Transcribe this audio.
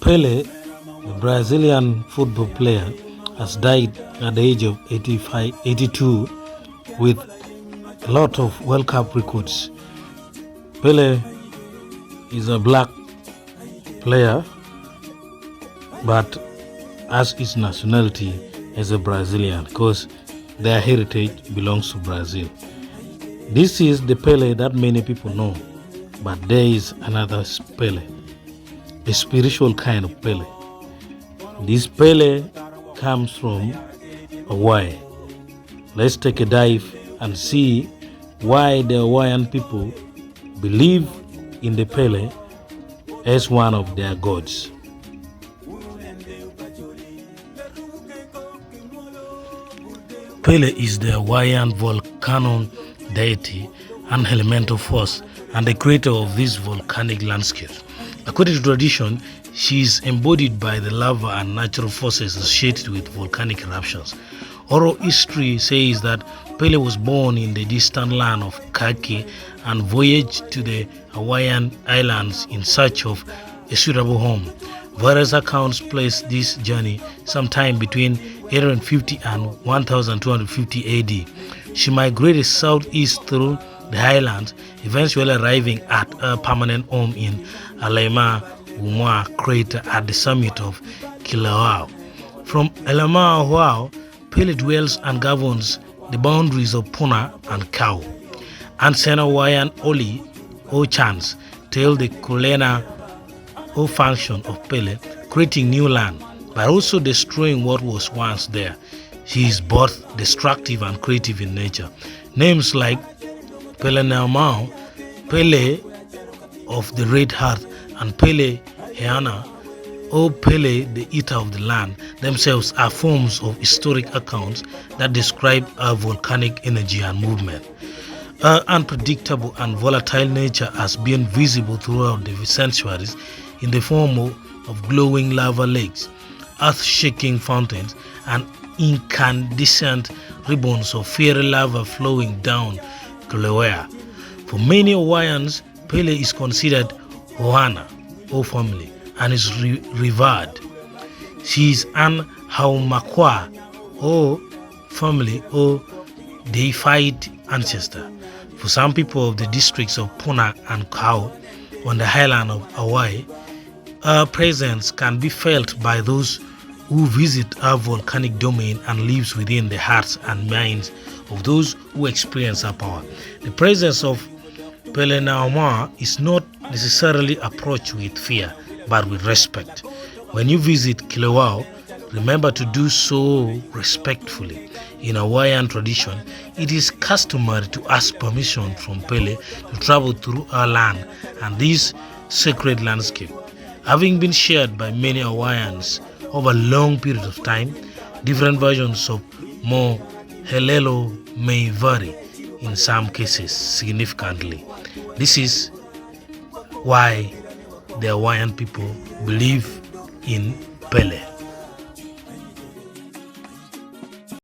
Pelé, the Brazilian football player, has died at the age of 82 with a lot of World Cup records. Pelé is a black player, but as his nationality as a Brazilian, because their heritage belongs to Brazil. This is the Pelé that many people know, but there is another Pelé, a spiritual kind of Pelé. This Pelé comes from Hawaii. Let's take a dive and see why the Hawaiian people believe in the Pelé as one of their gods. Pelé is the Hawaiian volcano deity and elemental force and the creator of this volcanic landscape. According to tradition, she is embodied by the lava and natural forces associated with volcanic eruptions. Oral history says that Pelé was born in the distant land of Kake and voyaged to the Hawaiian Islands in search of a suitable home. Various accounts place this journey sometime between 850 and 1250 AD. She migrated southeast through the highlands, eventually arriving at a permanent home in Aliba crater at the summit of Kilauea. From Aliba, Pelé dwells and governs the boundaries of Puna and Kau. Ancient Hawaiian Oli or chants tell the Kulena or function of Pelé, creating new land, but also destroying what was once there. He is both destructive and creative in nature. Names like Pelé Naumau, Pelé of the Red Heart, and Pelé Heana, or Pelé the Eater of the Land, themselves are forms of historic accounts that describe our volcanic energy and movement. Her unpredictable and volatile nature has been visible throughout the centuries in the form of glowing lava lakes, earth-shaking fountains, and incandescent ribbons of fiery lava flowing down Kilauea. For many Hawaiians, Pelé is considered Ohana, or family, and is revered. She is an Haumakua, or family, or deified ancestor. For some people of the districts of Puna and Kau on the island of Hawaii, her presence can be felt by those who visit her volcanic domain and lives within the hearts and minds of those who experience her power. The presence of Pelé Naumau is not necessarily approached with fear, but with respect. When you visit Kilauea, remember to do so respectfully. In Hawaiian tradition, it is customary to ask permission from Pelé to travel through our land and this sacred landscape. Having been shared by many Hawaiians over a long period of time, different versions of Mo Helelo may vary, in some cases significantly. This is why the Hawaiian people believe in Pelé.